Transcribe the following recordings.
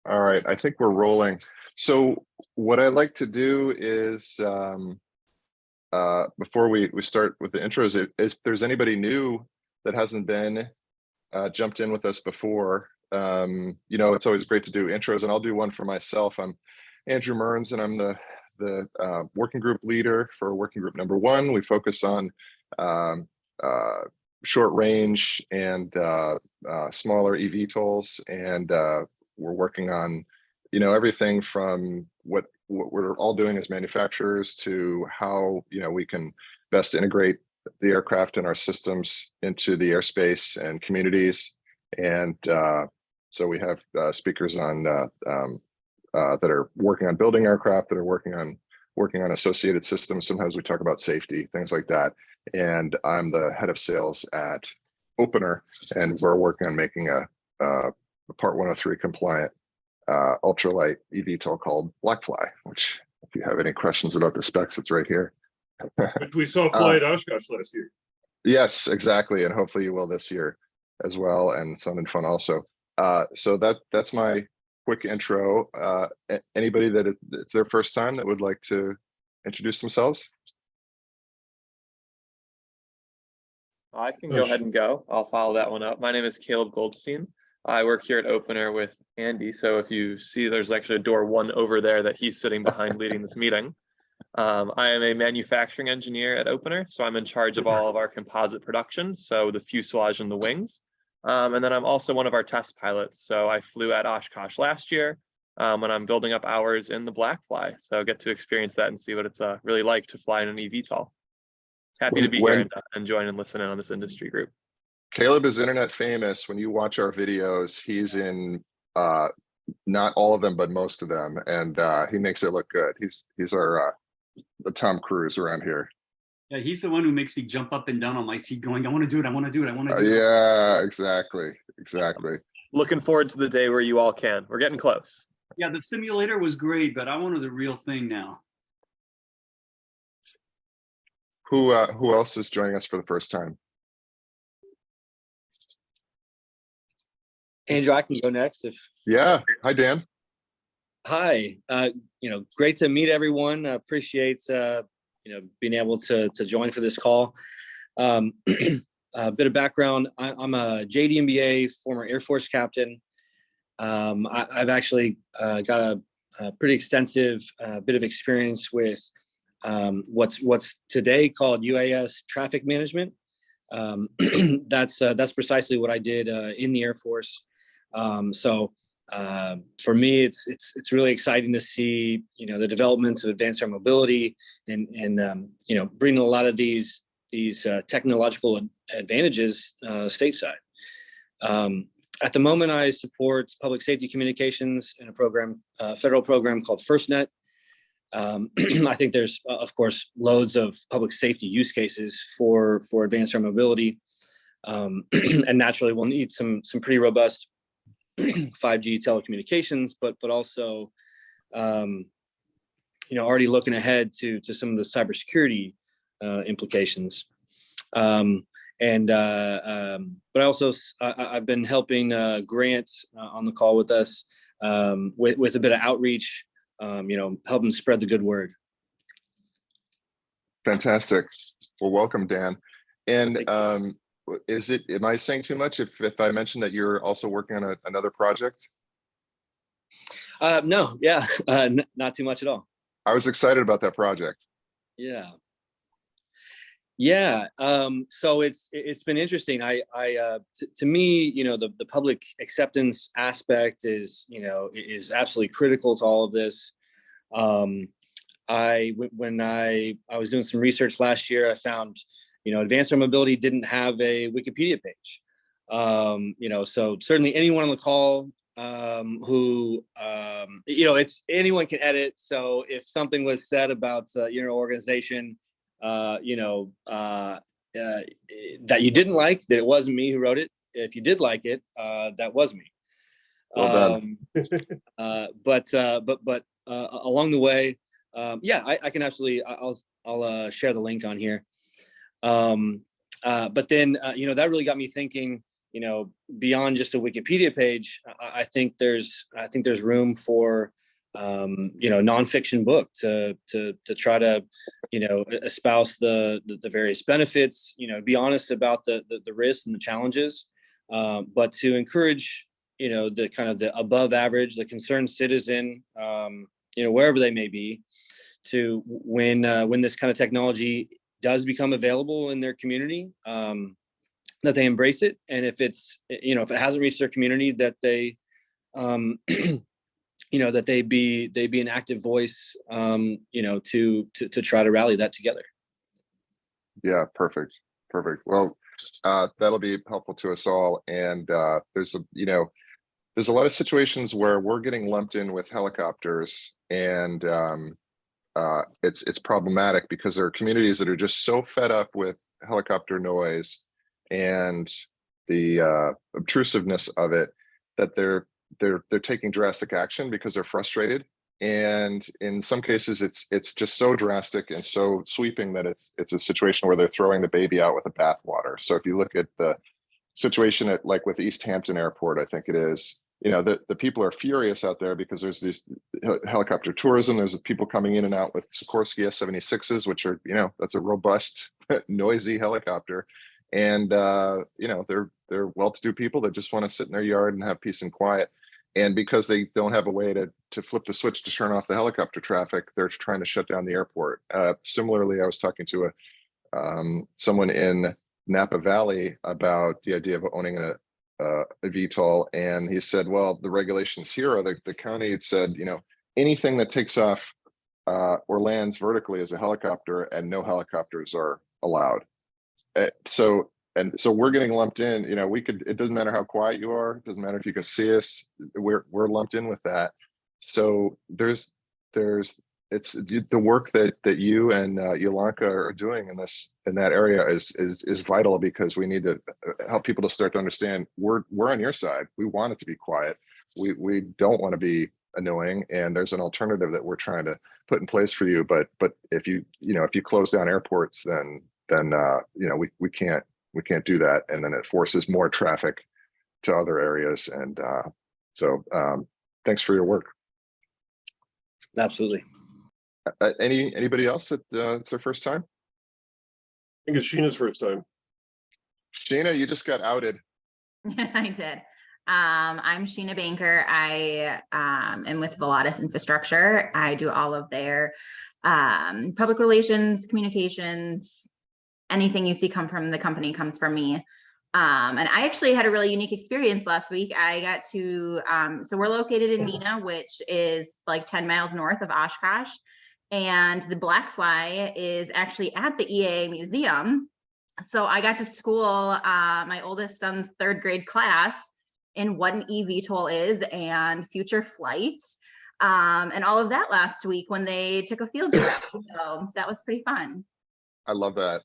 All right, I think we're rolling. So what I like to do is before we start with the intros, if there's anybody new that hasn't been jumped in with us before, it's always great to do intros, and I'll do one for myself. I'm Andrew Mearns, and I'm the working group leader for working group number 1. We focus on um, short range and smaller eVTOLs, and we're working on, everything from what we're all doing as manufacturers to how, we can best integrate the aircraft and our systems into the airspace and communities. And so we have speakers on that are working on building aircraft, that are working on associated systems. Sometimes we talk about safety, things like that. And I'm the head of sales at Opener, and we're working on making a Part 103 compliant ultralight eVTOL called Blackfly, which, if you have any questions about the specs, it's right here. Which we saw fly at Oshkosh last year. Yes, exactly, and hopefully you will this year as well, and sounded fun also. So that's my quick intro. Anybody that it's their first time that would like to introduce themselves? I can go ahead and go. I'll follow that one up. My name is Caleb Goldstein. I work here at Opener with Andy. So if you see, there's actually a door 1 over there that he's sitting behind leading this meeting. I am a manufacturing engineer at Opener, so I'm in charge of all of our composite production, so the fuselage and the wings. And then I'm also one of our test pilots. So I flew at Oshkosh last year when I'm building up hours in the Blackfly. So I get to experience that and see what it's really like to fly in an eVTOL. Happy to be here and join and listen in on this industry group. Caleb is internet famous. When you watch our videos, he's in not all of them, but most of them, and he makes it look good. He's our the Tom Cruise around here. Yeah, he's the one who makes me jump up and down on my seat going, I want to do it, I want to do it, I want to do it. Yeah, exactly. Looking forward to the day where you all can. We're getting close. Yeah, the simulator was great, but I wanted the real thing now. Who else is joining us for the first time? Andrew, I can go next if. Yeah. Hi, Dan. Hi. Great to meet everyone. Appreciate being able to join for this call. A bit of background: I'm a JD MBA, former Air Force captain. I've actually got a pretty extensive bit of experience with what's today called UAS traffic management. That's precisely what I did in the Air Force. For me, it's really exciting to see the developments of advanced air mobility and bringing a lot of these technological advantages stateside. At the moment, I support public safety communications in a federal program called FirstNet. I think there's, of course, loads of public safety use cases for advanced air mobility, and naturally we'll need some pretty robust 5G telecommunications, but also, already looking ahead to some of the cybersecurity implications. But I've been helping Grant on the call with us with a bit of outreach. Helping spread the good word. Fantastic. Well, welcome, Dan. And am I saying too much if I mention that you're also working on another project? No, yeah, not too much at all. I was excited about that project. Yeah. So it's been interesting. To me, the public acceptance aspect is absolutely critical to all of this. When I was doing some research last year, I found, advanced air mobility didn't have a Wikipedia page. So certainly anyone on the call who, it's anyone can edit. So if something was said about your organization, that you didn't like, that it wasn't me who wrote it. If you did like it, that was me. Well done. But along the way, I can absolutely. I'll share the link on here. But then that really got me thinking. beyond just a Wikipedia page, I think there's room for nonfiction book to try to espouse the various benefits, be honest about the risks and the challenges, but to encourage the kind of the above average, the concerned citizen, wherever they may be, to when this kind of technology does become available in their community, that they embrace it, and if it's if it hasn't reached their community, that they that they be an active voice, to try to rally that together. Yeah, perfect. Well, that'll be helpful to us all. And there's a lot of situations where we're getting lumped in with helicopters, and it's problematic because there are communities that are just so fed up with helicopter noise and the obtrusiveness of it that they're taking drastic action because they're frustrated. And in some cases, it's just so drastic and so sweeping that it's a situation where they're throwing the baby out with the bathwater. So if you look at the situation at with East Hampton Airport, I think it is, the people are furious out there because there's these helicopter tourism. There's people coming in and out with Sikorsky S-76s, which are, that's a robust, noisy helicopter. And, they're well-to-do people that just want to sit in their yard and have peace and quiet. And because they don't have a way to flip the switch to turn off the helicopter traffic, they're trying to shut down the airport. Similarly, I was talking to someone in Napa Valley about the idea of owning a VTOL, and he said, well, the regulations here are the county had said, anything that takes off or lands vertically is a helicopter, and no helicopters are allowed. So we're getting lumped in. It doesn't matter how quiet you are, it doesn't matter if you can see us, we're lumped in with that. So it's the work that you and Yolanka are doing in that area is vital, because we need to help people to start to understand we're on your side. We want it to be quiet. We don't want to be annoying, and there's an alternative that we're trying to put in place for you. But if you close down airports, then we can't do that, and then it forces more traffic to other areas. And so thanks for your work. Absolutely. Anybody else that it's their first time? I think it's Sheena's first time. Sheena, you just got outed. I did. I'm Sheena Banker. I am with Volatus Infrastructure. I do all of their public relations, communications, anything you see come from the company comes from me. And I actually had a really unique experience last week. I got to, so we're located in Neenah, which is like 10 miles north of Oshkosh. And the Black Fly is actually at the EAA Museum. So I got to school my oldest son's 3rd grade class in what an eVTOL is and future flight, and all of that last week when they took a field trip. So that was pretty fun. I love that.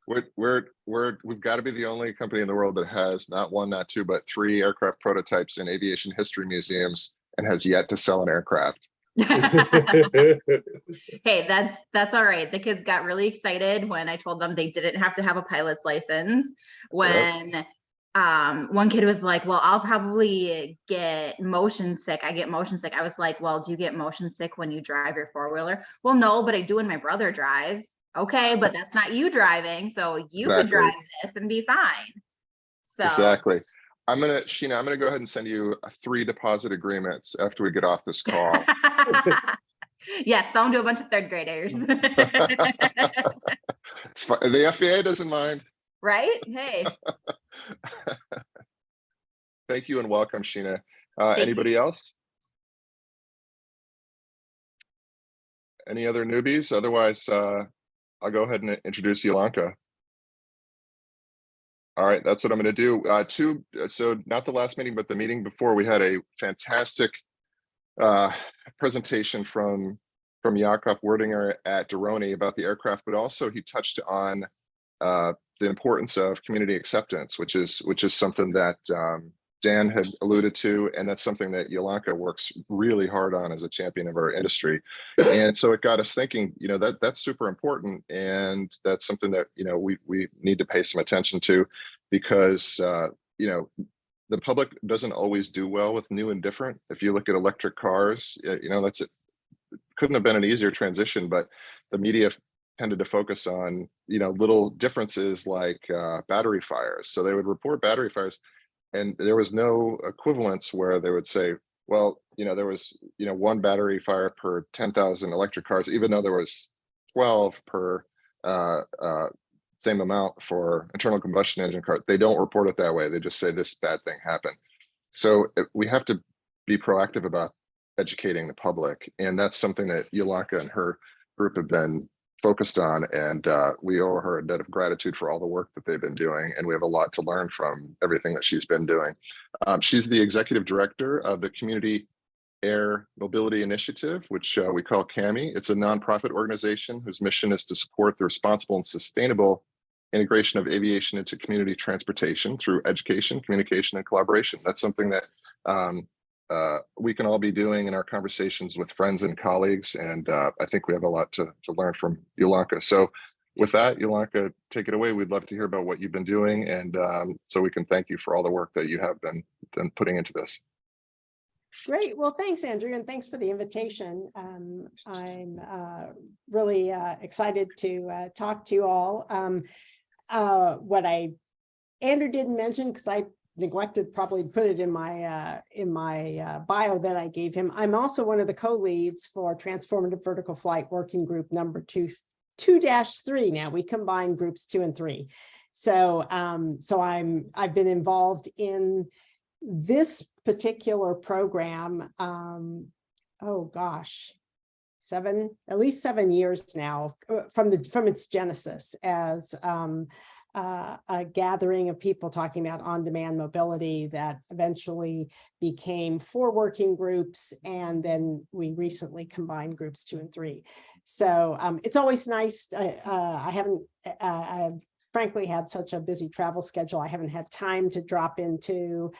We've got to be the only company in the world that has not 1, not 2, but 3 aircraft prototypes in aviation history museums and has yet to sell an aircraft. Hey, that's all right. The kids got really excited when I told them they didn't have to have a pilot's license. When one kid was like, well, I'll probably get motion sick. I get motion sick. I was like, well, do you get motion sick when you drive your 4-wheeler? Well, no, but I do when my brother drives. Okay, but that's not you driving, so you could drive this and be fine. So exactly. Sheena, I'm gonna go ahead and send you 3 deposit agreements after we get off this call. yes, sell them to a bunch of 3rd graders. It's fine. The FAA doesn't mind. Right? Hey. Thank you and welcome, Sheena. Anybody else? Any other newbies? Otherwise, I'll go ahead and introduce Yolanka. All right, that's what I'm going to do. So not the last meeting, but the meeting before, we had a fantastic presentation from Jakob Werdinger at Deroni about the aircraft, but also he touched on the importance of community acceptance, which is something that Dan had alluded to, and that's something that Yolanka works really hard on as a champion of our industry. And so it got us thinking, that's super important, and that's something that we need to pay some attention to, because you know, the public doesn't always do well with new and different. If you look at electric cars, you know, that's it. Couldn't have been an easier transition, but the media tended to focus on, you know, little differences like battery fires. So they would report battery fires, and there was no equivalence where they would say, well, you know, there was, you know, one battery fire per 10,000 electric cars, even though there was 12 per same amount for internal combustion engine car. They don't report it that way. They just say this bad thing happened. So we have to be proactive about educating the public, and that's something that Yolanka and her group have been focused on, and we owe her a debt of gratitude for all the work that they've been doing, and we have a lot to learn from everything that she's been doing. She's the executive director of the Community Air Mobility Initiative, which we call CAMI. It's a nonprofit organization whose mission is to support the responsible and sustainable integration of aviation into community transportation through education, communication, and collaboration. That's something that we can all be doing in our conversations with friends and colleagues, and I think we have a lot to learn from Yolanka. So with that, Yolanka, take it away. We'd love to hear about what you've been doing, and so we can thank you for all the work that you have been putting into this. Great. Well, thanks, Andrew, and thanks for the invitation. I'm really excited to talk to you all. What Andrew didn't mention, because I neglected probably to put it in my bio that I gave him. I'm also one of the co-leads for Transformative Vertical Flight Working Group number 2-3. Now we combine groups 2 and 3. So I've been involved in this particular program. Oh gosh, at least 7 years now from its genesis as a gathering of people talking about on-demand mobility that eventually became 4 working groups, and then we recently combined groups 2 and 3. So it's always nice. I've frankly had such a busy travel schedule. I haven't had time to drop into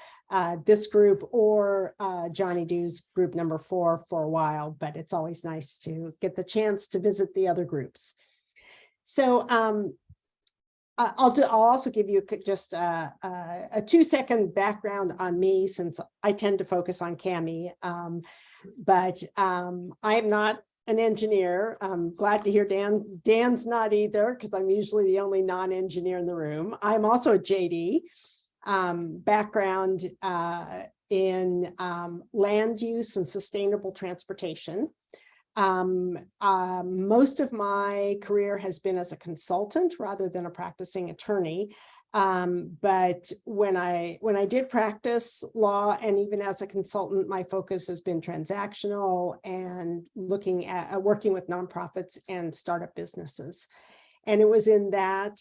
this group or Johnny Dew's group number 4 for a while, but it's always nice to get the chance to visit the other groups. So I'll also give you just a 2-second background on me, since I tend to focus on CAMI, but I am not an engineer. I'm glad to hear Dan's not either, because I'm usually the only non-engineer in the room. I'm also a JD, background in land use and sustainable transportation. Most of my career has been as a consultant rather than a practicing attorney. But when I did practice law, and even as a consultant, my focus has been transactional and looking at working with nonprofits and startup businesses. And it was in that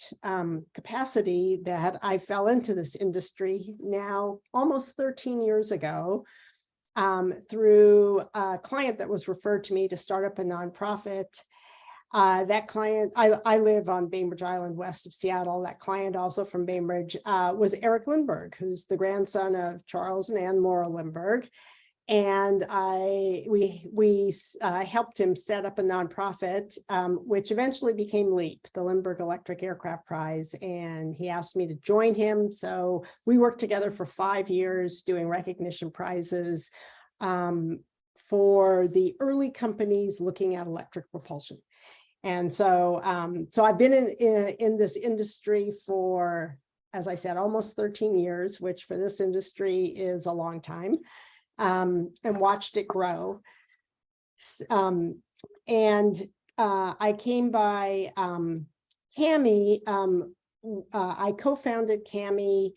capacity that I fell into this industry now almost 13 years ago, through a client that was referred to me to start up a nonprofit. That client, I live on Bainbridge Island, west of Seattle. That client, also from Bainbridge, was Eric Lindbergh, who's the grandson of Charles and Ann Morrow Lindbergh. And we helped him set up a nonprofit, which eventually became LEAP, the Lindbergh Electric Aircraft Prize. And he asked me to join him. So we worked together for 5 years doing recognition prizes for the early companies looking at electric propulsion. And so, I've been in this industry for, as I said, almost 13 years, which for this industry is a long time, and watched it grow. I came by CAMI. I co-founded CAMI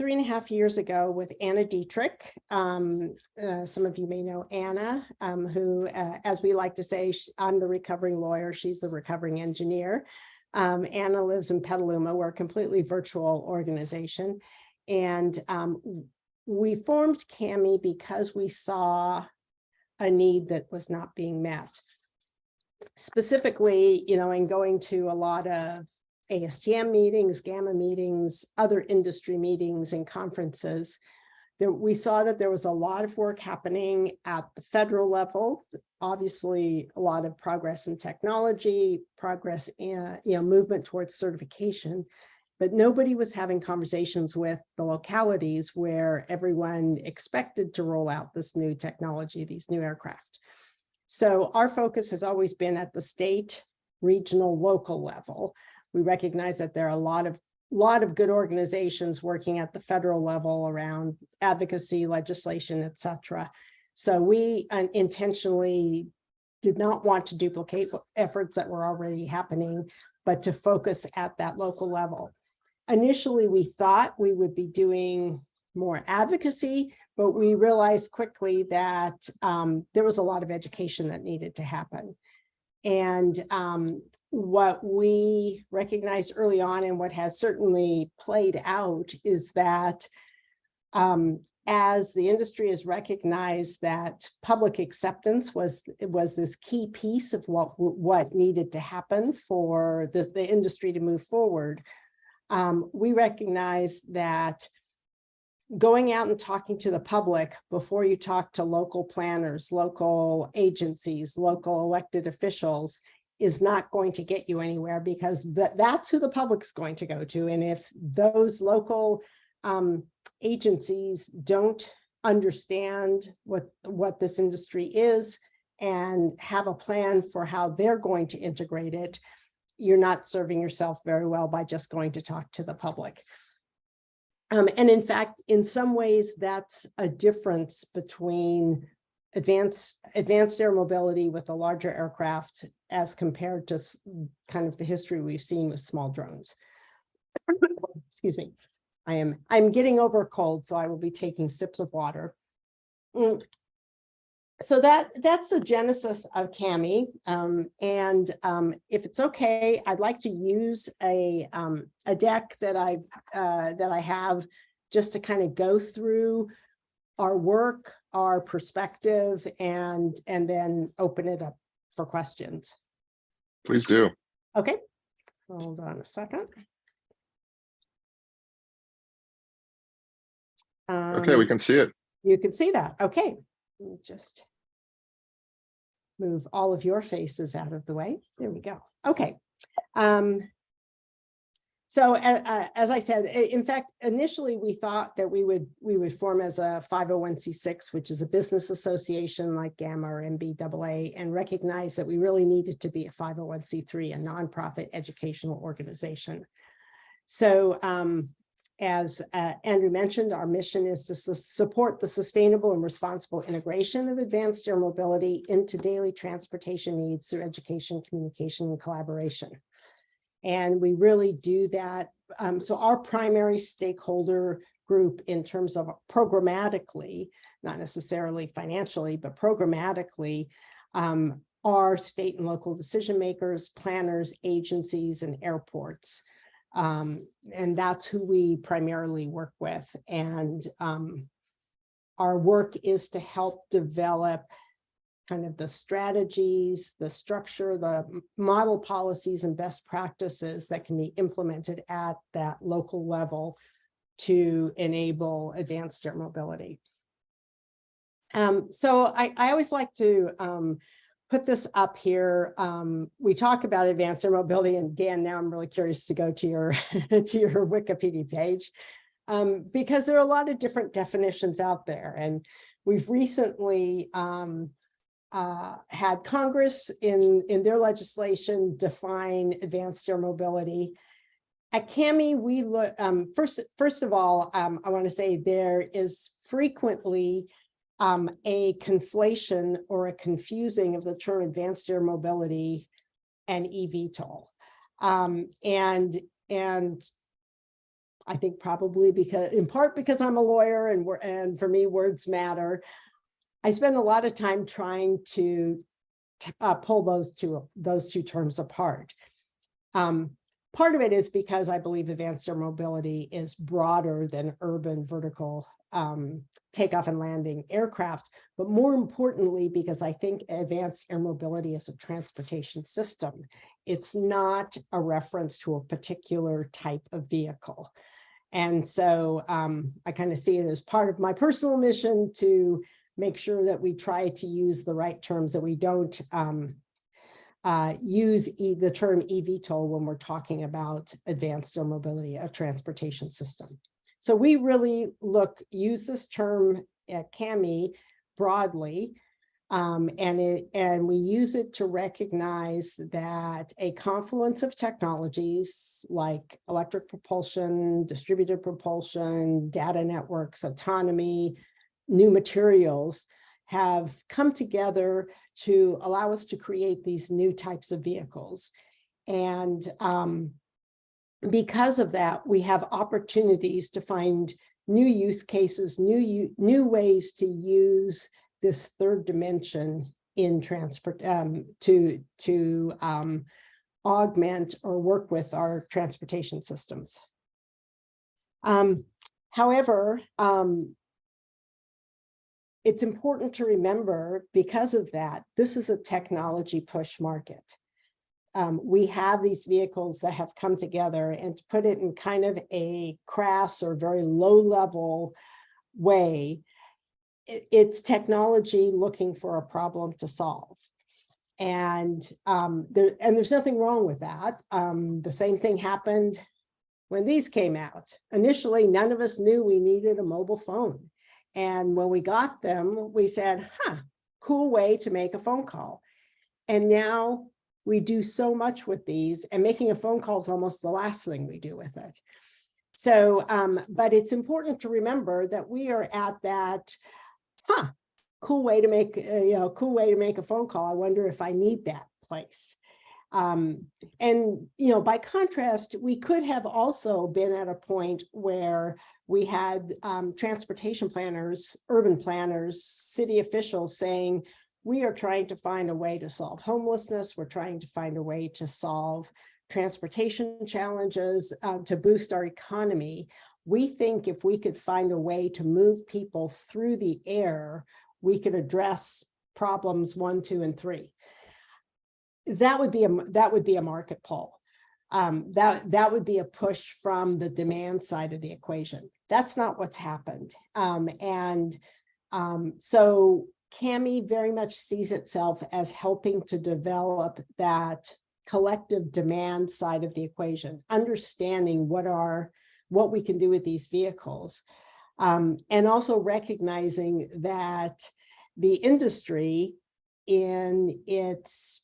3.5 years ago with Anna Dietrich. Some of you may know Anna, who, as we like to say, I'm the recovering lawyer, she's the recovering engineer. Anna lives in Petaluma. We're a completely virtual organization. And we formed CAMI because we saw a need that was not being met. Specifically, in going to a lot of ASTM meetings, GAMA meetings, other industry meetings and conferences, we saw that there was a lot of work happening at the federal level. Obviously, a lot of progress in technology, progress in movement towards certification, but nobody was having conversations with the localities where everyone expected to roll out this new technology, these new aircraft. So our focus has always been at the state, regional, local level. We recognize that there are a lot of good organizations working at the federal level around advocacy, legislation, et cetera. So we intentionally did not want to duplicate efforts that were already happening, but to focus at that local level. Initially, we thought we would be doing more advocacy, but we realized quickly that there was a lot of education that needed to happen. And what we recognized early on, and what has certainly played out, is that as the industry has recognized that public acceptance was this key piece of what needed to happen for the industry to move forward, we recognize that going out and talking to the public before you talk to local planners, local agencies, local elected officials is not going to get you anywhere, because that's who the public's going to go to. And if those local agencies don't understand what this industry is and have a plan for how they're going to integrate it, you're not serving yourself very well by just going to talk to the public. And in fact, in some ways, that's a difference between advanced air mobility with a larger aircraft as compared to kind of the history we've seen with small drones. Excuse me. I'm getting over a cold, so I will be taking sips of water. So that's the genesis of CAMI. If it's okay, I'd like to use a deck that I have just to kind of go through our work, our perspective, and then open it up for questions. Please do. Okay, hold on a second. Okay, we can see it. You can see that. Okay, let me just move all of your faces out of the way. There we go. Okay. So as I said, in fact, initially we thought that we would form as a 501c6, which is a business association like GAMA or MBAA, and recognize that we really needed to be a 501c3, a nonprofit educational organization. So as Andrew mentioned, our mission is to support the sustainable and responsible integration of advanced air mobility into daily transportation needs through education, communication, and collaboration. And we really do that. So our primary stakeholder group in terms of programmatically, not necessarily financially, but programmatically, are state and local decision makers, planners, agencies, and airports. And that's who we primarily work with. And our work is to help develop kind of the strategies, the structure, the model policies and best practices that can be implemented at that local level to enable advanced air mobility. So I always like to put this up here. We talk about advanced air mobility, and Dan, now I'm really curious to go to your to your Wikipedia page, because there are a lot of different definitions out there. And we've recently had Congress in their legislation define advanced air mobility. At CAMI, we look, first of all, I want to say there is frequently a conflation or a confusing of the term advanced air mobility and eVTOL. And I think probably because, in part because I'm a lawyer and for me, words matter. I spend a lot of time trying to pull those two terms apart. Part of it is because I believe advanced air mobility is broader than urban vertical takeoff and landing aircraft, but more importantly, because I think advanced air mobility is a transportation system. It's not a reference to a particular type of vehicle. And so I kind of see it as part of my personal mission to make sure that we try to use the right terms, that we don't use the term eVTOL when we're talking about advanced air mobility, a transportation system. So we really use this term at CAMI broadly, and we use it to recognize that a confluence of technologies like electric propulsion, distributed propulsion, data networks, autonomy, new materials have come together to allow us to create these new types of vehicles. And because of that, we have opportunities to find new use cases, new ways to use this third dimension in transport to augment or work with our transportation systems. However, it's important to remember, because of that, this is a technology push market. We have these vehicles that have come together, and to put it in kind of a crass or very low level way, it's technology looking for a problem to solve. And there's nothing wrong with that. The same thing happened when these came out. Initially, none of us knew we needed a mobile phone. And when we got them, we said, cool way to make a phone call. And now we do so much with these, and making a phone call is almost the last thing we do with it. So, but it's important to remember that we are at that, cool way to make, cool way to make a phone call. I wonder if I need that place. And, by contrast, we could have also been at a point where we had transportation planners, urban planners, city officials saying, we are trying to find a way to solve homelessness. We're trying to find a way to solve transportation challenges, to boost our economy. We think if we could find a way to move people through the air, we could address problems 1, 2, and 3. That would be a market pull. That would be a push from the demand side of the equation. That's not what's happened. So CAMI very much sees itself as helping to develop that collective demand side of the equation, understanding what we can do with these vehicles, and also recognizing that the industry, in its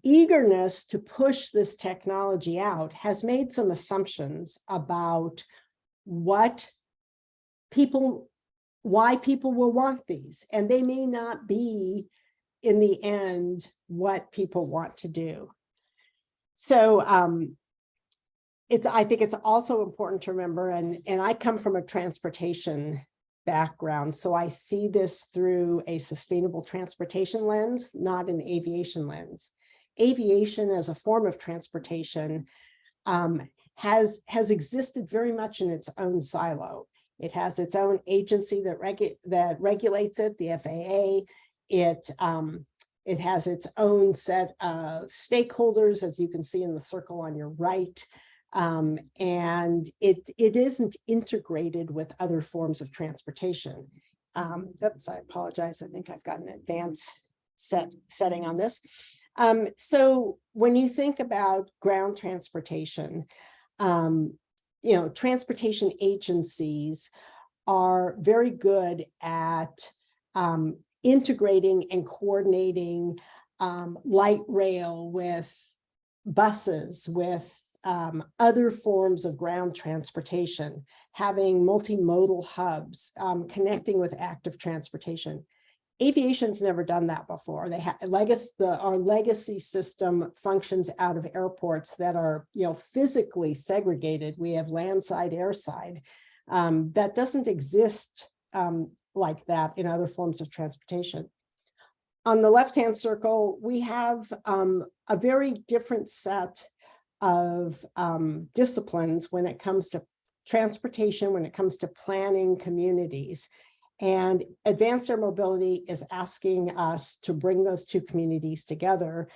eagerness to push this technology out, has made some assumptions about why people will want these, and they may not be in the end what people want to do. So I think it's also important to remember, and I come from a transportation background, so I see this through a sustainable transportation lens, not an aviation lens. Aviation as a form of transportation has existed very much in its own silo. It has its own agency that regulates it, the FAA. It has its own set of stakeholders, as you can see in the circle on your right. And it isn't integrated with other forms of transportation. Oops, I apologize. I think I've got an advanced setting on this. So when you think about ground transportation, transportation agencies are very good at integrating and coordinating light rail with buses, with other forms of ground transportation, having multimodal hubs, connecting with active transportation. Aviation's never done that before. They have our legacy system functions out of airports that are, physically segregated. We have landside, airside. That doesn't exist like that in other forms of transportation. On the left-hand circle, we have a very different set of disciplines when it comes to transportation, when it comes to planning communities. And advanced air mobility is asking us to bring those two communities together,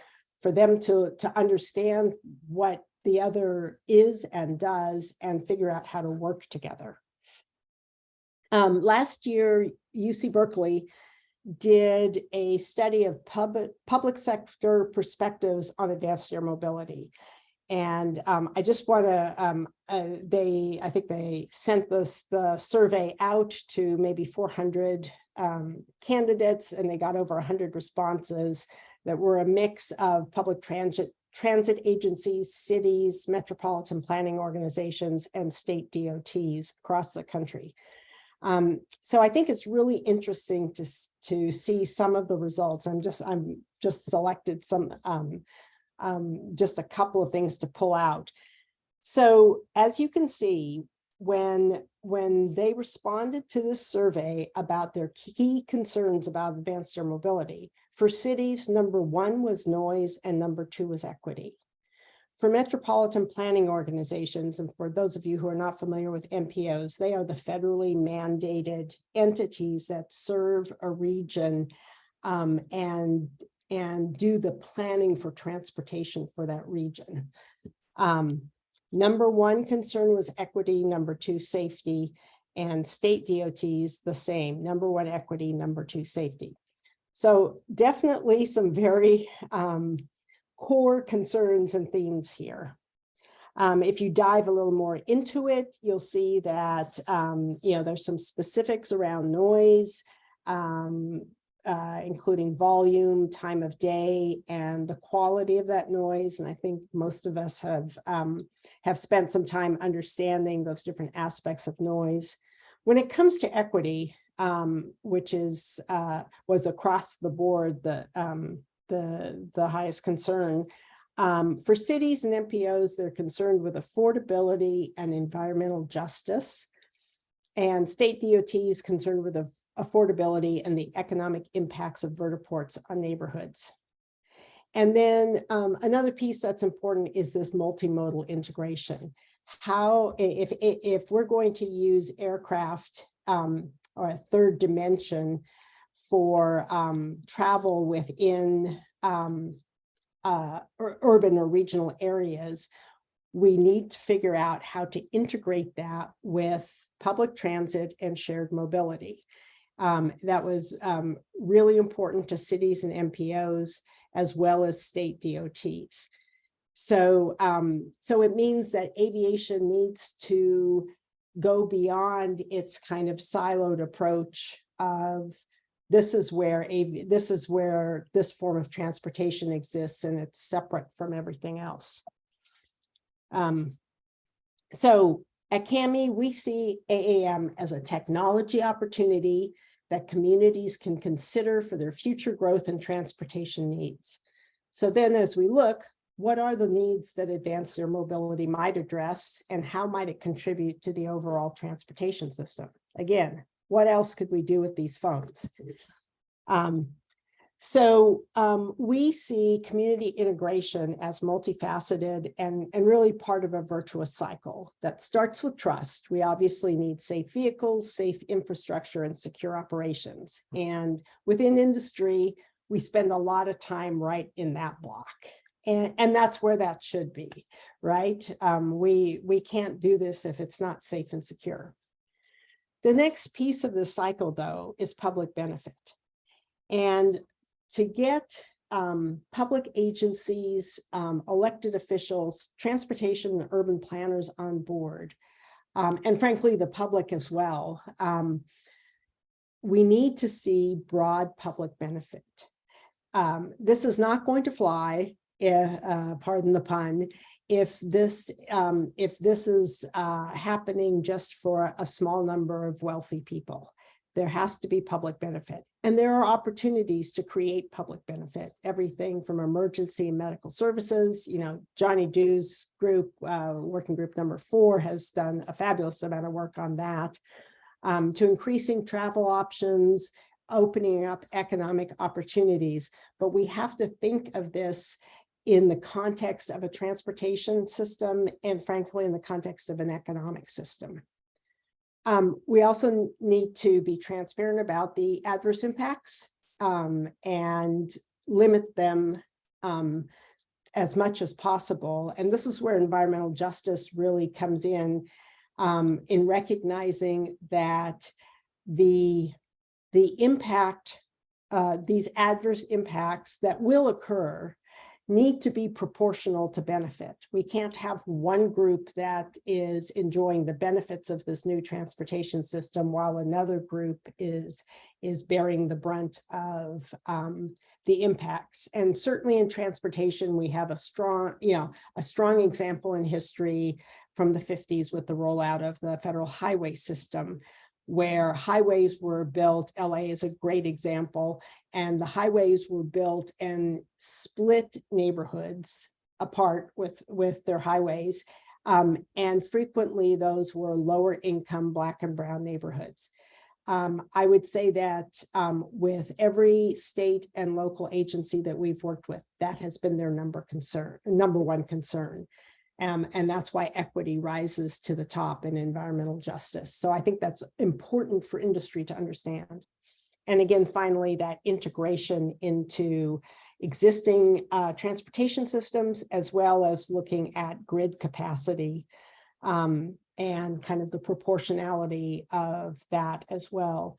for them to understand what the other is and does, and figure out how to work together. Last year, UC Berkeley did a study of public sector perspectives on advanced air mobility. And I just want to, I think they sent the survey out to maybe 400 candidates, and they got over 100 responses that were a mix of public transit agencies, cities, metropolitan planning organizations, and state DOTs across the country. So I think it's really interesting to see some of the results. I'm just selected some, just a couple of things to pull out. So as you can see, when they responded to this survey about their key concerns about advanced air mobility, for cities, number 1 was noise and number 2 was equity. For metropolitan planning organizations, and for those of you who are not familiar with MPOs, they are the federally mandated entities that serve a region and do the planning for transportation for that region. Number 1 concern was equity, number 2 safety, and state DOTs the same, number 1 equity, number 2 safety. So definitely some very core concerns and themes here. If you dive a little more into it, you'll see that there's some specifics around noise, including volume, time of day, and the quality of that noise. And I think most of us have spent some time understanding those different aspects of noise. When it comes to equity, which was across the board the highest concern. For cities and MPOs, they're concerned with affordability and environmental justice. And state DOTs concerned with affordability and the economic impacts of vertiports on neighborhoods. And then another piece that's important is this multimodal integration. How, if we're going to use aircraft or a third dimension for travel within urban or regional areas, we need to figure out how to integrate that with public transit and shared mobility. That was really important to cities and MPOs as well as state DOTs. So, so it means that aviation needs to go beyond its kind of siloed approach of this is where this form of transportation exists and it's separate from everything else. So at CAMI, we see AAM as a technology opportunity that communities can consider for their future growth and transportation needs. So then as we look, what are the needs that advanced air mobility might address, and how might it contribute to the overall transportation system? Again, what else could we do with these phones? We see community integration as multifaceted and really part of a virtuous cycle that starts with trust. We obviously need safe vehicles, safe infrastructure, and secure operations. And within industry, we spend a lot of time right in that block. And that's where that should be, right? We can't do this if it's not safe and secure. The next piece of the cycle, though, is public benefit. And to get public agencies, elected officials, transportation and urban planners on board, and frankly, the public as well, we need to see broad public benefit. This is not going to fly, pardon the pun, if this is happening just for a small number of wealthy people. There has to be public benefit. And there are opportunities to create public benefit, everything from emergency and medical services. You know, Johnny Dew's group, working group number 4, has done a fabulous amount of work on that, to increasing travel options, opening up economic opportunities. But we have to think of this in the context of a transportation system and frankly, in the context of an economic system. We also need to be transparent about the adverse impacts and limit them as much as possible. And this is where environmental justice really comes in recognizing that the impact these adverse impacts that will occur need to be proportional to benefit. We can't have one group that is enjoying the benefits of this new transportation system while another group is bearing the brunt of the impacts. And certainly in transportation, we have a strong example in history from the 50s with the rollout of the federal highway system, where highways were built. LA is a great example, and the highways were built and split neighborhoods apart with their highways. And frequently those were lower income Black and brown neighborhoods. I would say that with every state and local agency that we've worked with, that has been their number one concern. And that's why equity rises to the top in environmental justice. So I think that's important for industry to understand. And again, finally, that integration into existing transportation systems, as well as looking at grid capacity and kind of the proportionality of that as well.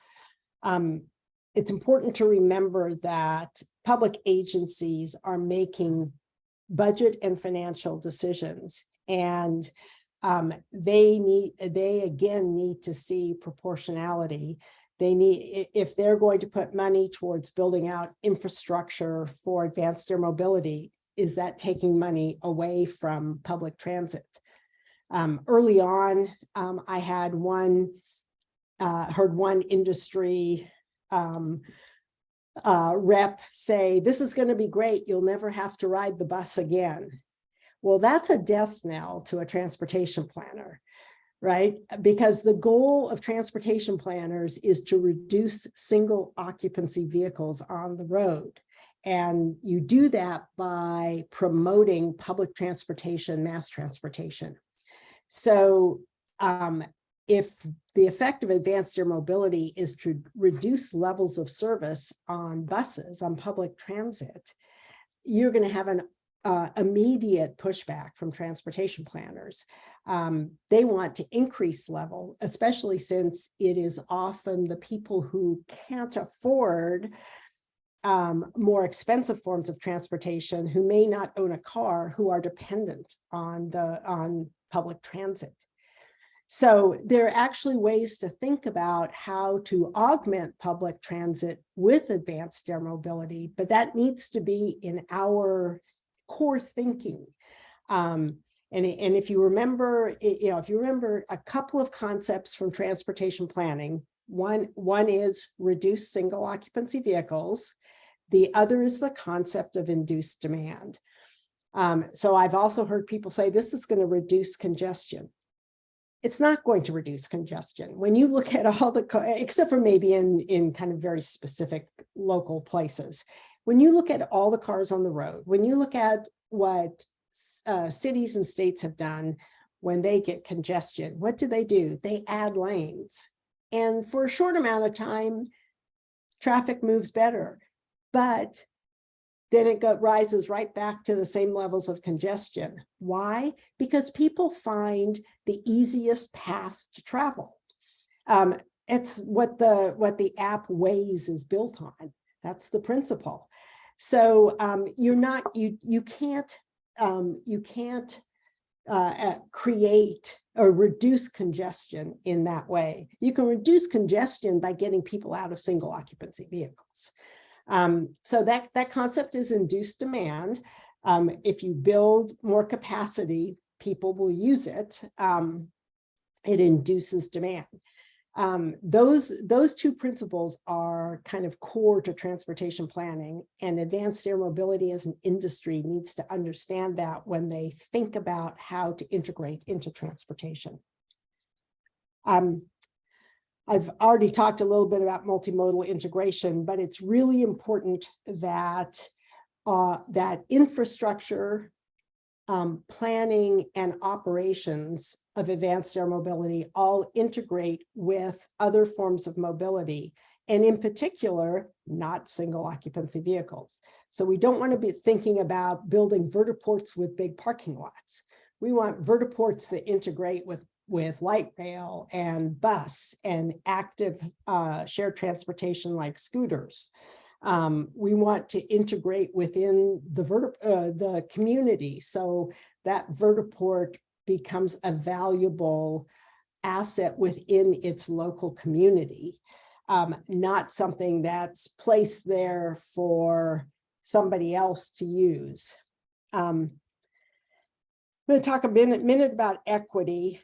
It's important to remember that public agencies are making budget and financial decisions, and they again need to see proportionality. They need, if they're going to put money towards building out infrastructure for advanced air mobility, is that taking money away from public transit? Early on, I had heard one industry rep say, this is going to be great, you'll never have to ride the bus again. Well, that's a death knell to a transportation planner, right? Because the goal of transportation planners is to reduce single occupancy vehicles on the road. And you do that by promoting public transportation, mass transportation. So if the effect of advanced air mobility is to reduce levels of service on buses, on public transit, you're going to have an immediate pushback from transportation planners. They want to increase level, especially since it is often the people who can't afford more expensive forms of transportation, who may not own a car, who are dependent on public transit. So there are actually ways to think about how to augment public transit with advanced air mobility, but that needs to be in our core thinking. And if you remember, if you remember a couple of concepts from transportation planning, one is reduce single occupancy vehicles. The other is the concept of induced demand. So I've also heard people say this is going to reduce congestion. It's not going to reduce congestion. When you look at all the, except for maybe in kind of very specific local places, when you look at all the cars on the road, when you look at what cities and states have done when they get congestion, what do? They add lanes. And for a short amount of time, traffic moves better. But then it rises right back to the same levels of congestion. Why? Because people find the easiest path to travel. It's what the app Waze is built on. That's the principle. So you can't create or reduce congestion in that way. You can reduce congestion by getting people out of single occupancy vehicles. So that concept is induced demand. If you build more capacity, people will use it. It induces demand. Those two principles are kind of core to transportation planning, and advanced air mobility as an industry needs to understand that when they think about how to integrate into transportation. I've already talked a little bit about multimodal integration, but it's really important that that infrastructure, planning, and operations of advanced air mobility all integrate with other forms of mobility, and in particular, not single occupancy vehicles. So we don't want to be thinking about building vertiports with big parking lots. We want vertiports that integrate with light rail and bus and active shared transportation like scooters. We want to integrate within the community so that vertiport becomes a valuable asset within its local community, not something that's placed there for somebody else to use. I'm going to talk a minute about equity.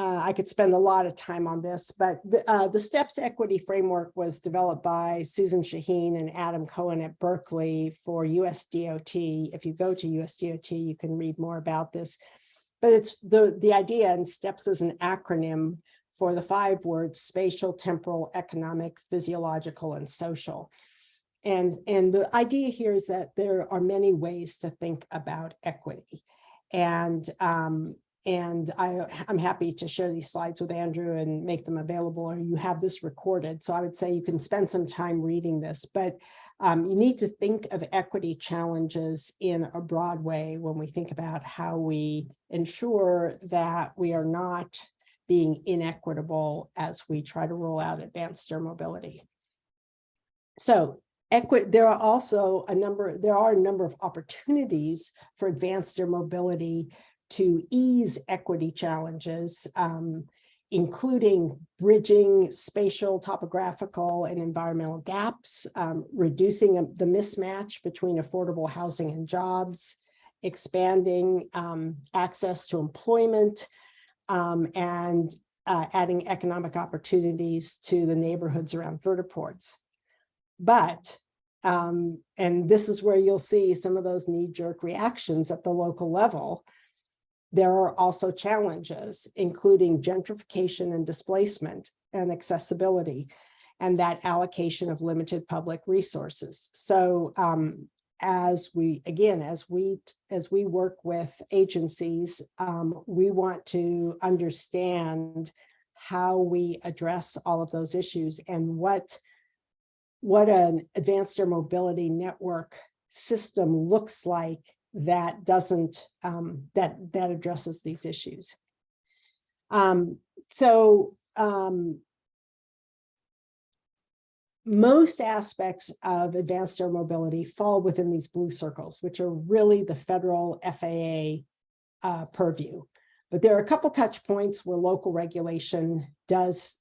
I could spend a lot of time on this, but the STEPS equity framework was developed by Susan Shaheen and Adam Cohen at Berkeley for USDOT. If you go to USDOT, you can read more about this. But it's the idea, and STEPS is an acronym for the 5 words: spatial, temporal, economic, physiological, and social. And the idea here is that there are many ways to think about equity. And I'm happy to share these slides with Andrew and make them available, or you have this recorded. So I would say you can spend some time reading this, but you need to think of equity challenges in a broad way when we think about how we ensure that we are not being inequitable as we try to roll out advanced air mobility. So there are a number of opportunities for advanced air mobility to ease equity challenges, including bridging spatial, topographical, and environmental gaps, reducing the mismatch between affordable housing and jobs, expanding access to employment, and adding economic opportunities to the neighborhoods around vertiports. But, and this is where you'll see some of those knee-jerk reactions at the local level, there are also challenges, including gentrification and displacement and accessibility, and that allocation of limited public resources. So as we work with agencies, we want to understand how we address all of those issues and what an advanced air mobility network system looks like that doesn't that addresses these issues. Most aspects of advanced air mobility fall within these blue circles, which are really the federal FAA purview. But there are a couple touch points where local regulation does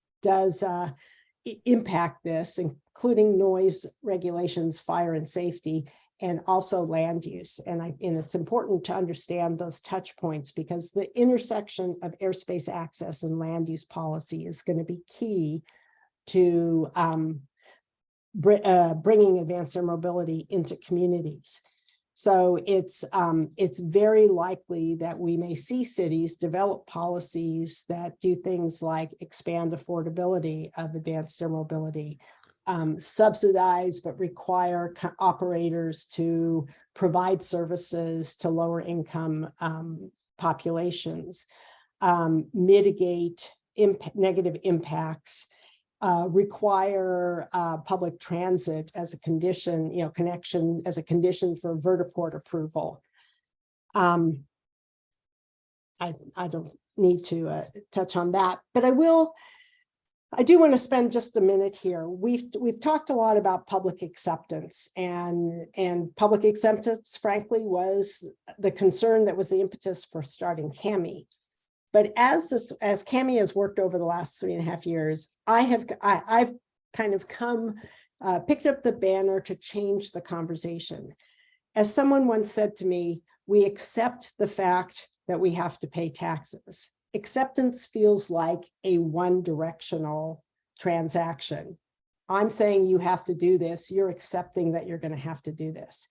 impact this, including noise regulations, fire and safety, and also land use. And it's important to understand those touch points because the intersection of airspace access and land use policy is going to be key to bringing advanced air mobility into communities. So it's very likely that we may see cities develop policies that do things like expand affordability of advanced air mobility, subsidize but require operators to provide services to lower income populations, mitigate negative impacts, require public transit as a condition, connection as a condition for vertiport approval. I don't need to touch on that, but I do want to spend just a minute here. We've talked a lot about public acceptance, and public acceptance, frankly, was the concern that was the impetus for starting CAMI. But as CAMI has worked over the last 3.5 years, I've kind of picked up the banner to change the conversation. As someone once said to me, we accept the fact that we have to pay taxes. Acceptance feels like a one-directional transaction. I'm saying you have to do this. You're accepting that you're going to have to do this.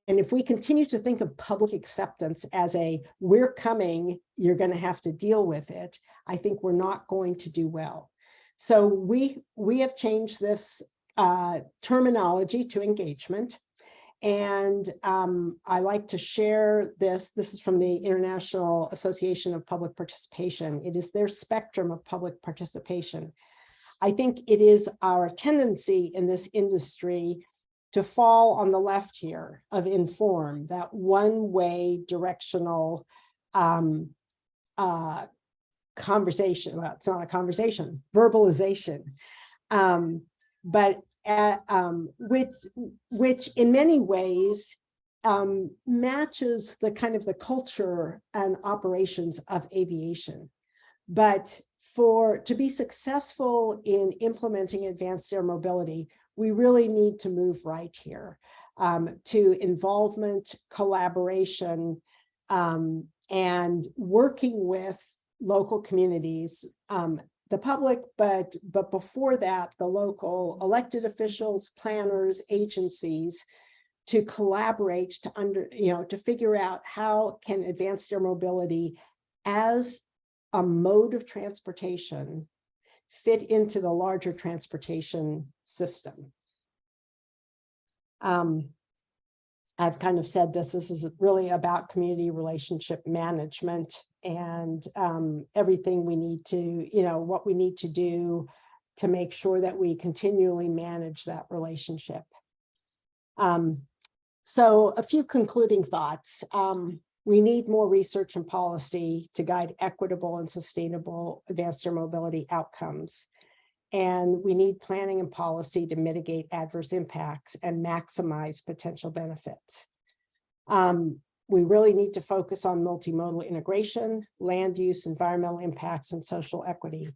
And if we continue to think of public acceptance as we're coming, you're going to have to deal with it, I think we're not going to do well. So we have changed this terminology to engagement. And I like to share this. This is from the International Association of Public Participation. It is their spectrum of public participation. I think it is our tendency in this industry to fall on the left here of inform, that one-way directional conversation. Well, it's not a conversation, verbalization. but which in many ways matches the kind of the culture and operations of aviation. But to be successful in implementing advanced air mobility, we really need to move right here to involvement, collaboration, and working with local communities, the public, but before that, the local elected officials, planners, agencies, to collaborate to figure out how can advanced air mobility as a mode of transportation fit into the larger transportation system. I've kind of said this is really about community relationship management and everything we need to, what we need to do to make sure that we continually manage that relationship. So a few concluding thoughts. We need more research and policy to guide equitable and sustainable advanced air mobility outcomes. And we need planning and policy to mitigate adverse impacts and maximize potential benefits. We really need to focus on multimodal integration, land use, environmental impacts, and social equity.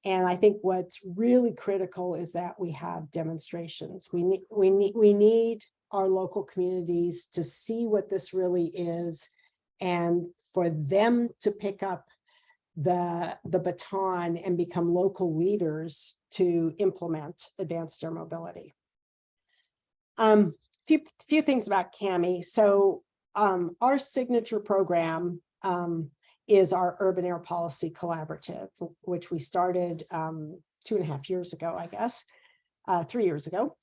And I think what's really critical is that we have demonstrations. We need our local communities to see what this really is, and for them to pick up the baton and become local leaders to implement advanced air mobility. Few things about CAMI. So our signature program is our Urban Air Policy Collaborative, which we started 2.5 years ago, I guess, 3 years ago.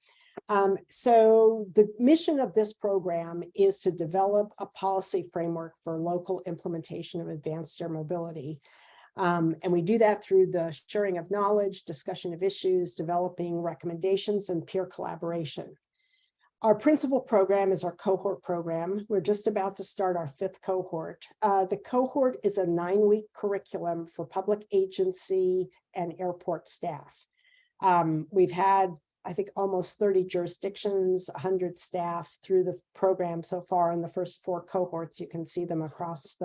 So the mission of this program is to develop a policy framework for local implementation of advanced air mobility. And we do that through the sharing of knowledge, discussion of issues, developing recommendations, and peer collaboration. Our principal program is our cohort program. We're just about to start our 5th cohort. The cohort is a 9-week curriculum for public agency and airport staff. We've had, I think, almost 30 jurisdictions, 100 staff through the program so far in the first 4 cohorts. You can see them across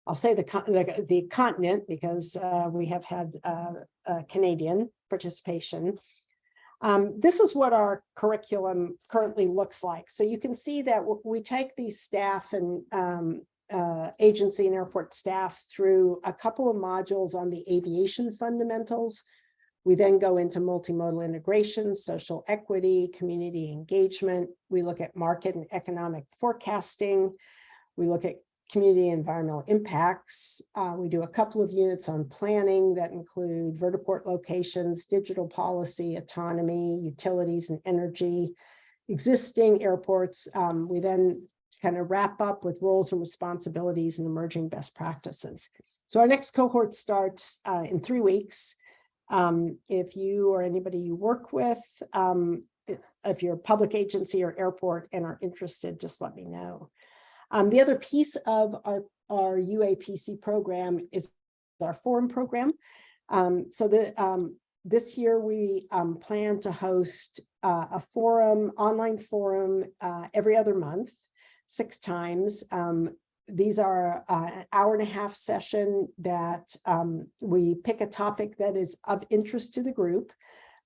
I'll say the continent, because we have had Canadian participation. This is what our curriculum currently looks like. So you can see that we take these staff and agency and airport staff through a couple of modules on the aviation fundamentals. We then go into multimodal integration, social equity, community engagement. We look at market and economic forecasting. We look at community and environmental impacts. We do a couple of units on planning that include vertiport locations, digital policy, autonomy, utilities, and energy, existing airports. We then kind of wrap up with roles and responsibilities and emerging best practices. So our next cohort starts in 3 weeks. If you or anybody you work with, if you're a public agency or airport and are interested, just let me know. The other piece of our UAPC program is our forum program. This year we plan to host a forum, online forum, every other month, 6 times. These are an 1.5-hour session that we pick a topic that is of interest to the group.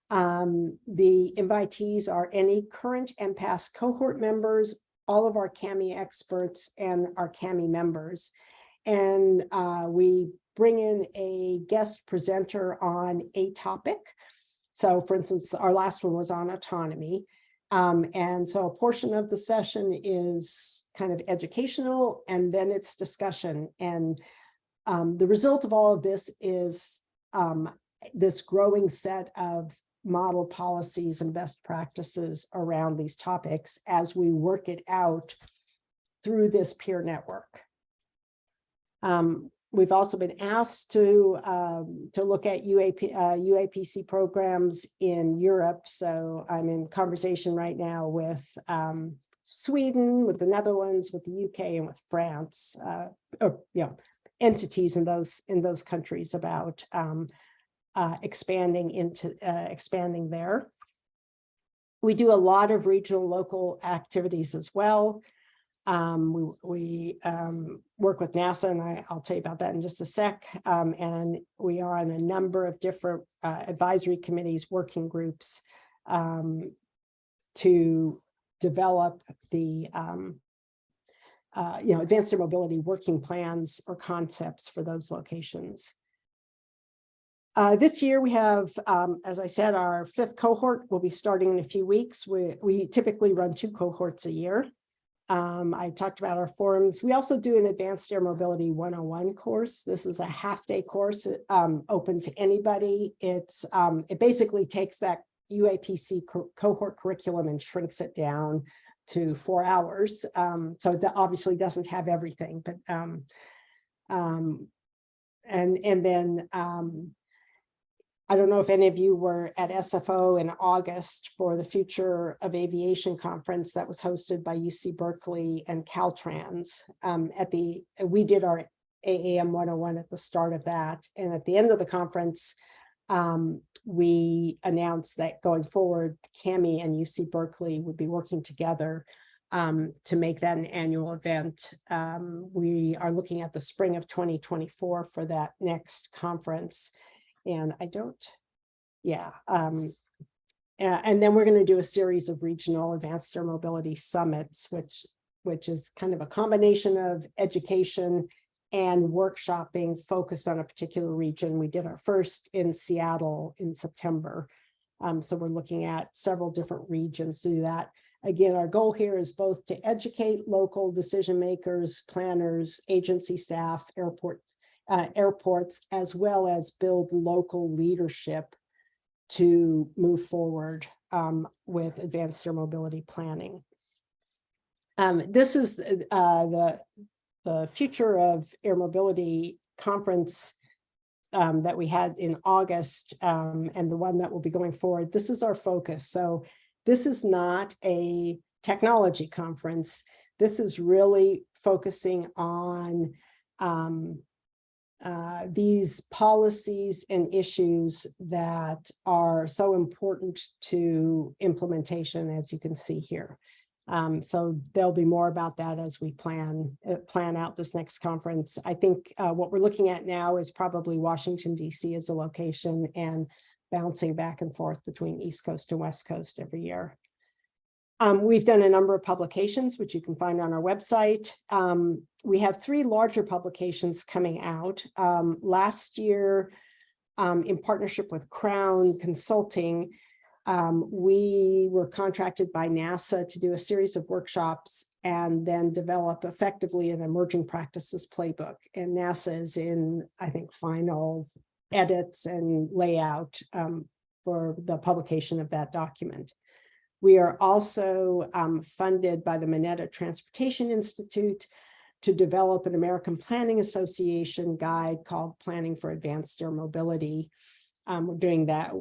The invitees are any current and past cohort members, all of our CAMI experts, and our CAMI members. And we bring in a guest presenter on a topic. So for instance, our last one was on autonomy. And so a portion of the session is kind of educational, and then it's discussion. And the result of all of this is this growing set of model policies and best practices around these topics as we work it out through this peer network. We've also been asked to look at UAPC programs in Europe. So I'm in conversation right now with Sweden, with the Netherlands, with the UK, and with France, entities in those countries about expanding there. We do a lot of regional local activities as well. We work with NASA, and I'll tell you about that in just a sec. And we are on a number of different advisory committees, working groups to develop the advanced air mobility working plans or concepts for those locations. This year we have, as I said, our 5th cohort will be starting in a few weeks. We typically run 2 cohorts a year. I talked about our forums. We also do an Advanced Air Mobility 101 course. This is a half-day course open to anybody. It basically takes that UAPC cohort curriculum and shrinks it down to 4 hours. So that obviously doesn't have everything, but I don't know if any of you were at SFO in August for the Future of Aviation conference that was hosted by UC Berkeley and Caltrans. We did our AAM 101 at the start of that. And at the end of the conference, we announced that going forward, CAMI and UC Berkeley would be working together to make that an annual event. We are looking at the spring of 2024 for that next conference. And and then we're going to do a series of regional advanced air mobility summits, which is kind of a combination of education and workshopping focused on a particular region. We did our first in Seattle in September. So we're looking at several different regions to do that. Again, our goal here is both to educate local decision makers, planners, agency staff, airports, as well as build local leadership to move forward with advanced air mobility planning. This is the Future of Air Mobility conference that we had in August, and the one that will be going forward. This is our focus. So this is not a technology conference. This is really focusing on these policies and issues that are so important to implementation, as you can see here. So there'll be more about that as we plan out this next conference. I think what we're looking at now is probably Washington, D.C. as a location and bouncing back and forth between East Coast and West Coast every year. We've done a number of publications, which you can find on our website. We have 3 larger publications coming out. Last year, in partnership with Crown Consulting, we were contracted by NASA to do a series of workshops and then develop effectively an emerging practices playbook. And NASA is in, I think, final edits and layout for the publication of that document. We are also funded by the Mineta Transportation Institute to develop an American Planning Association guide called Planning for Advanced Air Mobility. We're doing that,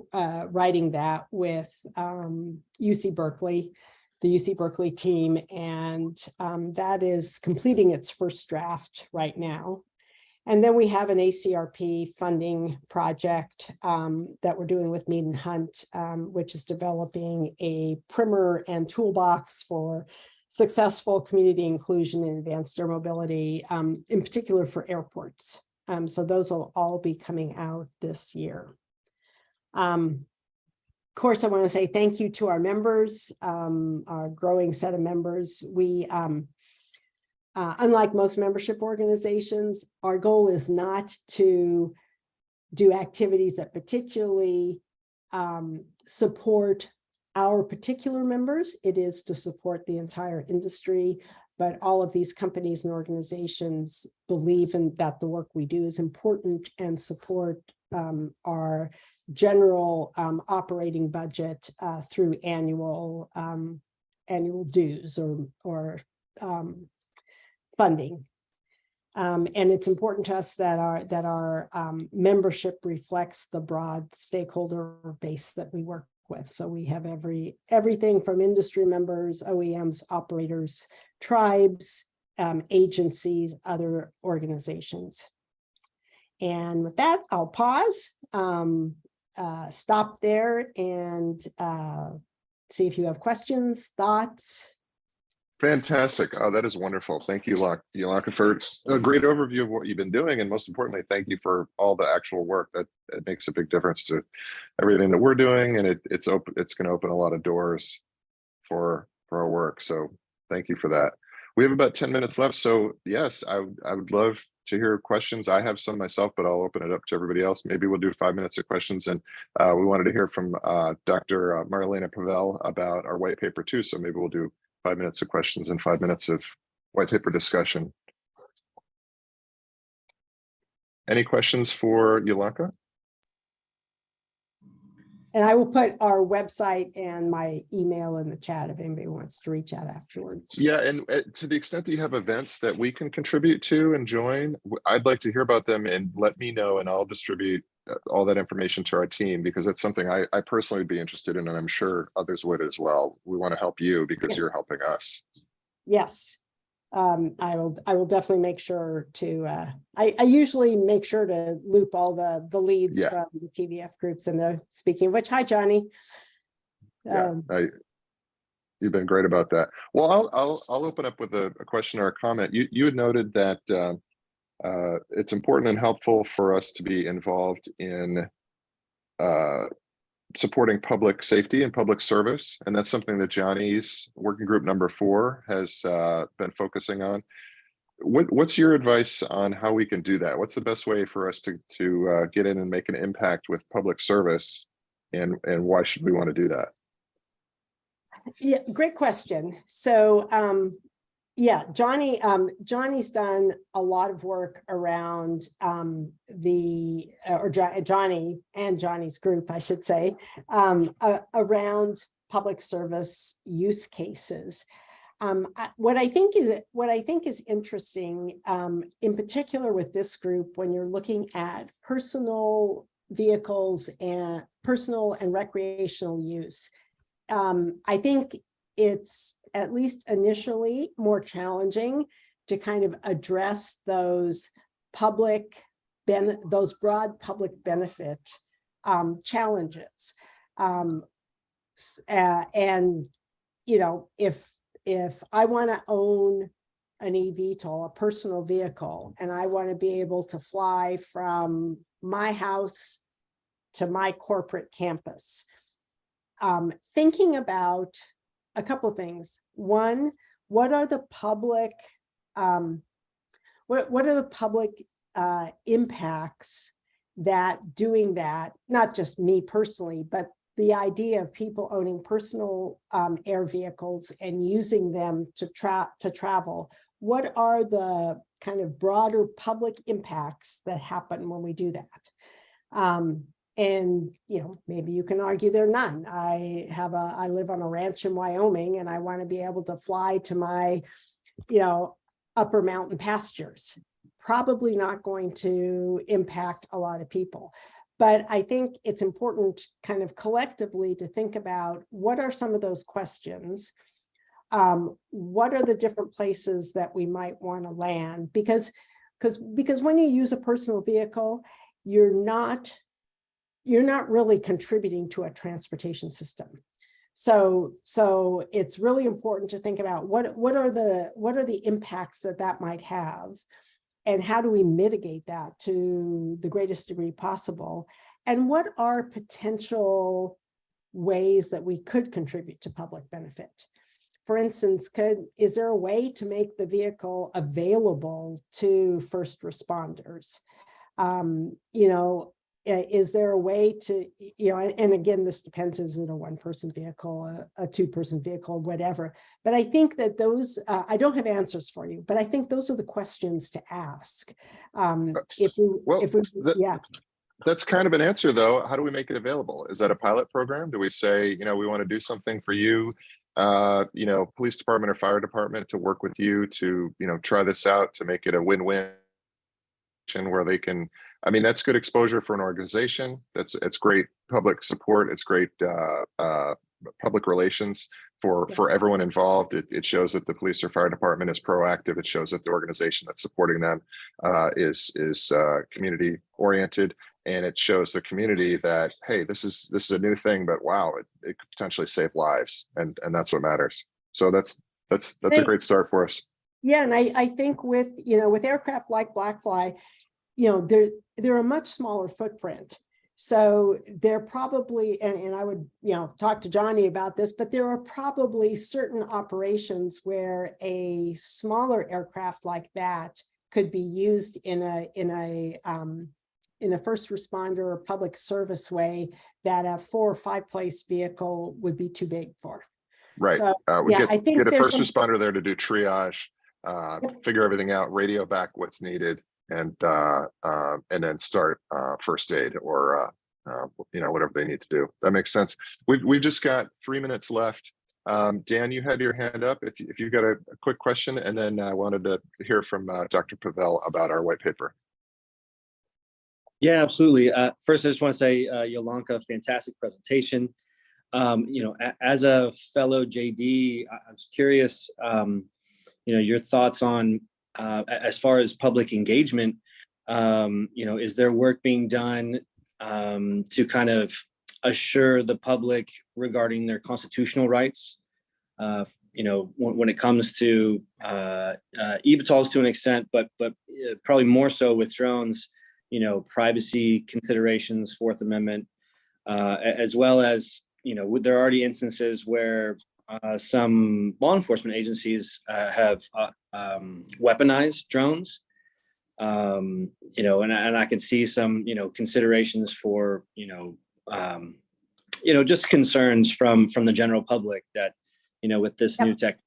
writing that with UC Berkeley, the UC Berkeley team, and that is completing its first draft right now. And then we have an ACRP funding project that we're doing with Mead and Hunt, which is developing a primer and toolbox for successful community inclusion in advanced air mobility, in particular for airports. So those will all be coming out this year. Of course, I want to say thank you to our members, our growing set of members. We unlike most membership organizations, our goal is not to do activities that particularly support our particular members. It is to support the entire industry, but all of these companies and organizations believe in that the work we do is important and support our general operating budget through annual dues or funding. And it's important to us that our membership reflects the broad stakeholder base that we work with. So we have everything from industry members, OEMs, operators, tribes, agencies, other organizations. And with that, I'll pause stop there and see if you have questions, thoughts. Fantastic. Oh, that is wonderful. Thank you, Yolanka, for a great overview of what you've been doing. And most importantly, thank you for all the actual work. That it makes a big difference to everything that we're doing. And it's going to open a lot of doors for our work. So thank you for that. We have about 10 minutes left. So yes, I would love to hear questions. I have some myself, but I'll open it up to everybody else. Maybe we'll do 5 minutes of questions. And we wanted to hear from Dr. Marlena Pavel about our white paper too. So maybe we'll do 5 minutes of questions and 5 minutes of white paper discussion. Any questions for Yolanka? And I will put our website and my email in the chat if anybody wants to reach out afterwards. Yeah, and to the extent that you have events that we can contribute to and join, I'd like to hear about them and let me know, and I'll distribute all that information to our team, because it's something I personally would be interested in, and I'm sure others would as well. We want to help you because you're helping us. Yes, I will definitely make sure to. I usually make sure to loop all the leads from the TVF groups. And speaking of which, hi Johnny. You've been great about that. Well, I'll open up with a question or a comment. You had noted that it's important and helpful for us to be involved in supporting public safety and public service. And that's something that Johnny's working group number 4 has been focusing on. What's your advice on how we can do that? What's the best way for us to get in and make an impact with public service? And why should we want to do that? Yeah, great question. So yeah, Johnny's done a lot of work around Johnny and Johnny's group, I should say, around public service use cases. What I think is interesting, in particular with this group, when you're looking at personal vehicles and personal and recreational use, I think it's at least initially more challenging to kind of address those broad public benefit challenges. And you know, if I want to own an eVTOL, a personal vehicle, and I want to be able to fly from my house to my corporate campus, thinking about a couple of things. One, what are the public impacts that doing that, not just me personally, but the idea of people owning personal air vehicles and using them to travel, what are the kind of broader public impacts that happen when we do that? And you know, maybe you can argue there are none. I live on a ranch in Wyoming, and I want to be able to fly to my, you know, upper mountain pastures. Probably not going to impact a lot of people. But I think it's important kind of collectively to think about what are some of those questions. What are the different places that we might want to land? Because when you use a personal vehicle, you're not really contributing to a transportation system. So it's really important to think about what are the impacts that might have, and how do we mitigate that to the greatest degree possible? And what are potential ways that we could contribute to public benefit? For instance, is there a way to make the vehicle available to first responders? You know, is there a way to, you know, and again, this depends, is it a one-person vehicle, a two-person vehicle, whatever. But I think that those, I don't have answers for you, but I think those are the questions to ask. That's kind of an answer though. How do we make it available? Is that a pilot program? Do we say, you know, we want to do something for you, you know, police department or fire department to work with you to, you know, try this out to make it a win-win where they can, I mean, that's good exposure for an organization. It's great public support. It's great public relations for everyone involved. It shows that the police or fire department is proactive. It shows that the organization that's supporting them is community oriented. and it shows the community that, hey, this is a new thing, but wow, it could potentially save lives, and that's what matters. So that's a great start for us. Yeah, and I think with, with aircraft like Blackfly, they're a much smaller footprint. So they're probably, and I would, talk to Johnny about this, but there are probably certain operations where a smaller aircraft like that could be used in a first responder or public service way that a 4 or 5 place vehicle would be too big for. Right. So, We I think get a there's first responder there to do triage, figure everything out, radio back what's needed, and then start first aid or whatever they need to do. That makes sense. We've just got 3 minutes left. Dan, you had your hand up if you've got a quick question, and then I wanted to hear from Dr. Pavel about our white paper. Yeah, absolutely. First, I just want to say, Yolanka, fantastic presentation. As a fellow JD, I was curious, your thoughts on, as far as public engagement, is there work being done to kind of assure the public regarding their constitutional rights? When it comes to eVTOLs to an extent, but probably more so with drones, privacy considerations, Fourth Amendment, as well as, there are already instances where some law enforcement agencies have weaponized drones, and I can see some, considerations for, just concerns from the general public that, with this new tech.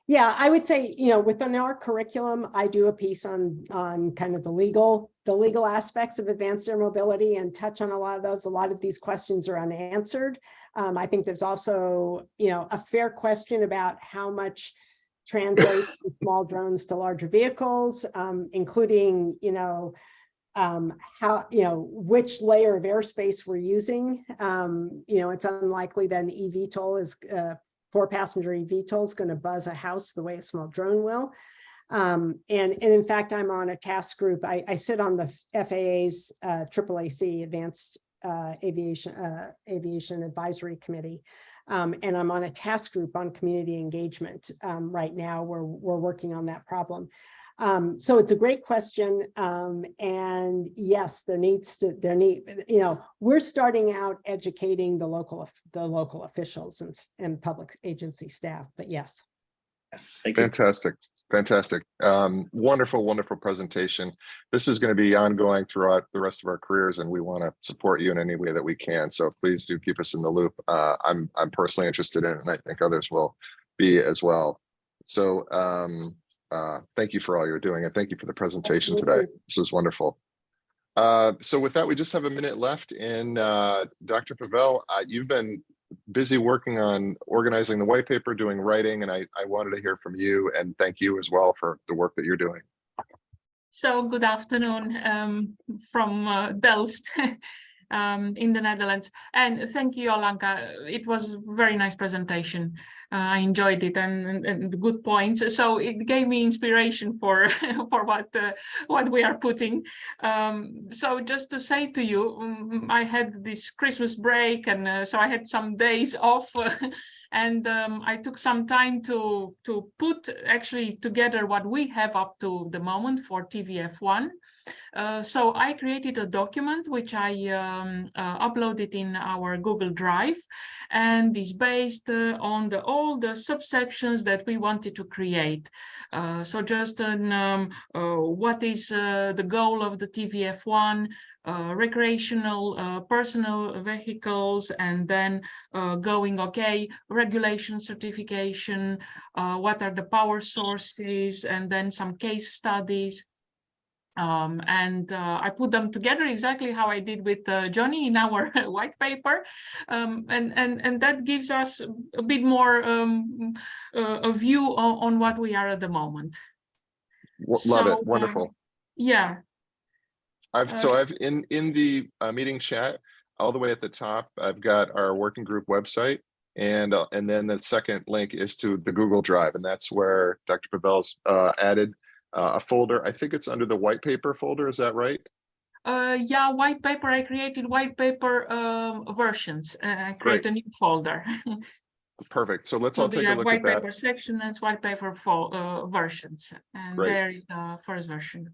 Yeah, I would say, within our curriculum, I do a piece on kind of the legal aspects of advanced air mobility and touch on a lot of those. A lot of these questions are unanswered. I think there's also, a fair question about how much translates from small drones to larger vehicles, including, how, which layer of airspace we're using. It's unlikely that an eVTOL is 4-passenger eVTOL is going to buzz a house the way a small drone will. And in fact, I'm on a task group. I sit on the FAA's AAAC, Advanced Aviation Advisory Committee. And I'm on a task group on community engagement right now. We're working on that problem. So it's a great question. And yes, we're starting out educating the local officials and public agency staff, but yes. Thank you. Fantastic. Wonderful presentation. This is going to be ongoing throughout the rest of our careers, and we want to support you in any way that we can. So please do keep us in the loop. I'm personally interested in it, and I think others will be as well. So thank you for all you're doing, and thank you for the presentation today. This is wonderful. So with that, we just have a minute left, and Dr. Pavel, you've been busy working on organizing the white paper, doing writing, and I wanted to hear from you, and thank you as well for the work that you're doing. So good afternoon from Delft in the Netherlands, and thank you, Yolanka. It was a very nice presentation. I enjoyed it, and good points. So it gave me inspiration for what we are putting. So just to say to you, I had this Christmas break, and so I had some days off. And I took some time to put actually together what we have up to the moment for TVF1. So I created a document which I uploaded in our Google Drive, and is based on all the subsections that we wanted to create. So just on what is the goal of the TVF1, recreational personal vehicles, and then going regulation certification, what are the power sources, and then some case studies. And I put them together exactly how I did with Johnny in our white paper, and that gives us a bit more a view on what we are at the moment. Love it. Wonderful. Yeah. I've in the meeting chat, all the way at the top, I've got our working group website, and then the second link is to the Google Drive, and that's where Dr. Pavel's added a folder. I think it's under the white paper folder. Is that right? Yeah, white paper. I created white paper versions. I create Great. a new folder. Perfect. So let's So all there take a are look white at that. paper section and white paper versions, and Great. there is the first version.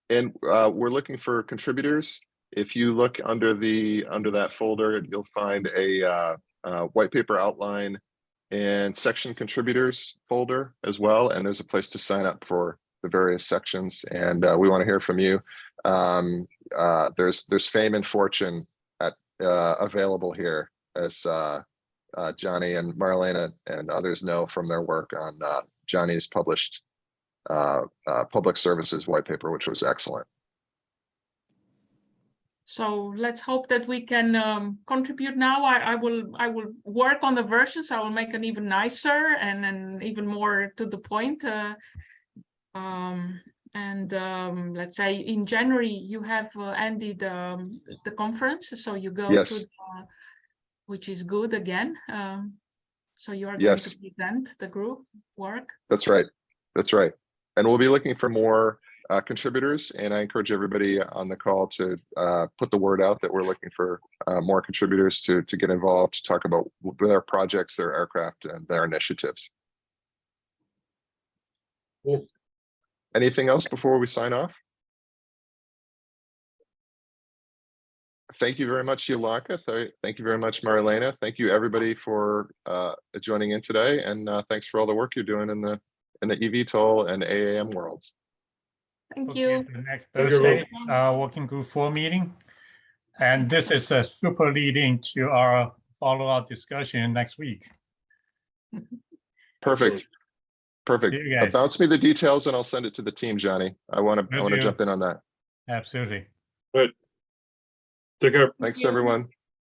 And we're looking for contributors. If you look under that folder, you'll find a white paper outline and section contributors folder as well. And there's a place to sign up for the various sections. And we want to hear from you. There's fame and fortune available here, as Johnny and Marlena and others know from their work on Johnny's published public services white paper, which was excellent. So let's hope that we can contribute now. I will work on the versions. I will make it even nicer and even more to the point. Let's say in January you have ended the conference, so you go Yes. to which is good again. So you are going Yes. to present the group work. That's right. That's right. And we'll be looking for more contributors. And I encourage everybody on the call to put the word out that we're looking for more contributors to get involved, to talk about their projects, their aircraft, and their initiatives. Cool. Anything else before we sign off? Thank you very much, Yolanka. Thank you very much, Marlena. Thank you, everybody, for joining in today. And thanks for all the work you're doing in the eVTOL and AAM worlds. Thank Okay, you. the next Thank you, Thursday, working group 4 meeting. And this is a super lead into our follow-up discussion next week. Perfect. Perfect. See you guys. Bounce me the details and I'll send it to the team, Johnny. I want to Will do. jump in on that. Absolutely. Take care. Thanks, you. everyone.